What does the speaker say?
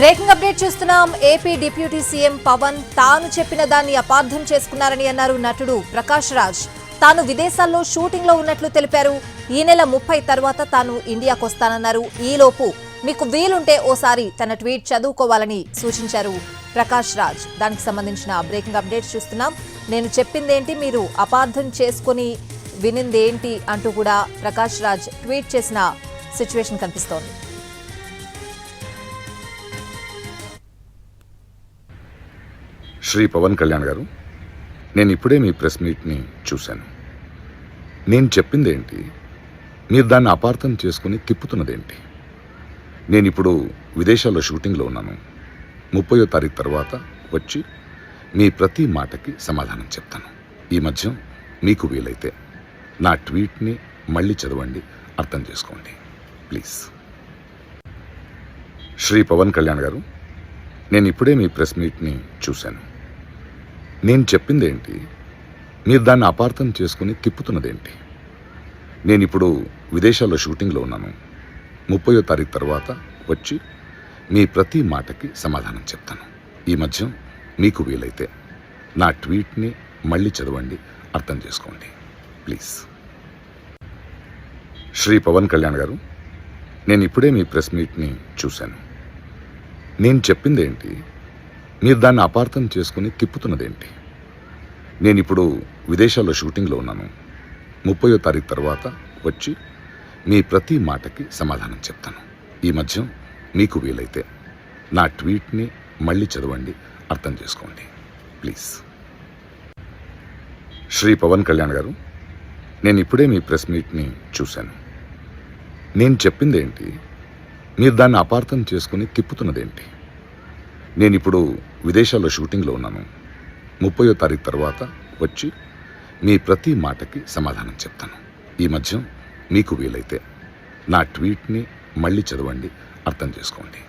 Breaking update చూస్తున్నాం. AP deputy CM Pawan తాను చెప్పిన దాన్ని అపార్థం చేసుకున్నారని అన్నారు నటుడు ప్రకాష్ రాజ్. తాను విదేశాల్లో షూటింగ్ లో ఉన్నట్లు తెలిపారు. ఈ నెల 30 తర్వాత తాను ఇండియాకు వస్తానన్నారు. ఈలోపు మీకు వీలుంటే ఓసారి తన ట్వీట్ చదువుకోవాలని సూచించారు ప్రకాష్ రాజ్. దానికి సంబంధించిన బ్రేకింగ్ అప్డేట్స్ చూస్తున్నాం. నేను చెప్పిందేంటి, మీరు అపార్థం చేసుకుని వినిందేంటి అంటూ కూడా ప్రకాష్ రాజ్ ట్వీట్ చేసిన సిచ్యువేషన్ కనిపిస్తోంది. శ్రీ పవన్ కళ్యాణ్ గారు, నేను ఇప్పుడే మీ ప్రెస్ మీట్ని చూశాను. నేను చెప్పిందేంటి, మీరు దాన్ని అపార్థం చేసుకుని తిప్పుతున్నదేంటి? నేను ఇప్పుడు విదేశాల్లో షూటింగ్లో ఉన్నాను. 30వ తారీఖు తర్వాత వచ్చి మీ ప్రతి మాటకి సమాధానం చెప్తాను. ఈ మధ్య మీకు వీలైతే నా ట్వీట్ని మళ్ళీ చదవండి, అర్థం చేసుకోండి ప్లీజ్. శ్రీ పవన్ కళ్యాణ్ గారు, నేను ఇప్పుడే మీ ప్రెస్ మీట్ని చూశాను. నేను చెప్పిందేంటి, మీరు దాన్ని అపార్థం చేసుకుని తిప్పుతున్నదేంటి? నేను ఇప్పుడు విదేశాల్లో షూటింగ్లో ఉన్నాను. 30వ తారీఖు తర్వాత వచ్చి మీ ప్రతి మాటకి సమాధానం చెప్తాను. ఈ మధ్య మీకు వీలైతే నా ట్వీట్ని మళ్ళీ చదవండి, అర్థం చేసుకోండి ప్లీజ్. శ్రీ పవన్ కళ్యాణ్ గారు, నేను ఇప్పుడే మీ ప్రెస్ మీట్ని చూశాను. నేను చెప్పిందేంటి, మీరు దాన్ని అపార్థం చేసుకుని తిప్పుతున్నదేంటి? నేను ఇప్పుడు విదేశాల్లో షూటింగ్లో ఉన్నాను. 30వ తారీఖు తర్వాత వచ్చి మీ ప్రతి మాటకి సమాధానం చెప్తాను. ఈ మధ్య మీకు వీలైతే నా ట్వీట్ని మళ్ళీ చదవండి, అర్థం చేసుకోండి ప్లీజ్. శ్రీ పవన్ కళ్యాణ్ గారు, నేను ఇప్పుడే మీ ప్రెస్ మీట్ని చూశాను. నేను చెప్పిందేంటి, మీరు దాన్ని అపార్థం చేసుకుని తిప్పుతున్నదేంటి? నేను ఇప్పుడు విదేశాల్లో షూటింగ్లో ఉన్నాను. 30వ తారీఖు తర్వాత వచ్చి మీ ప్రతి మాటకి సమాధానం చెప్తాను. ఈ మధ్య మీకు వీలైతే నా ట్వీట్ని మళ్ళీ చదవండి, అర్థం చేసుకోండి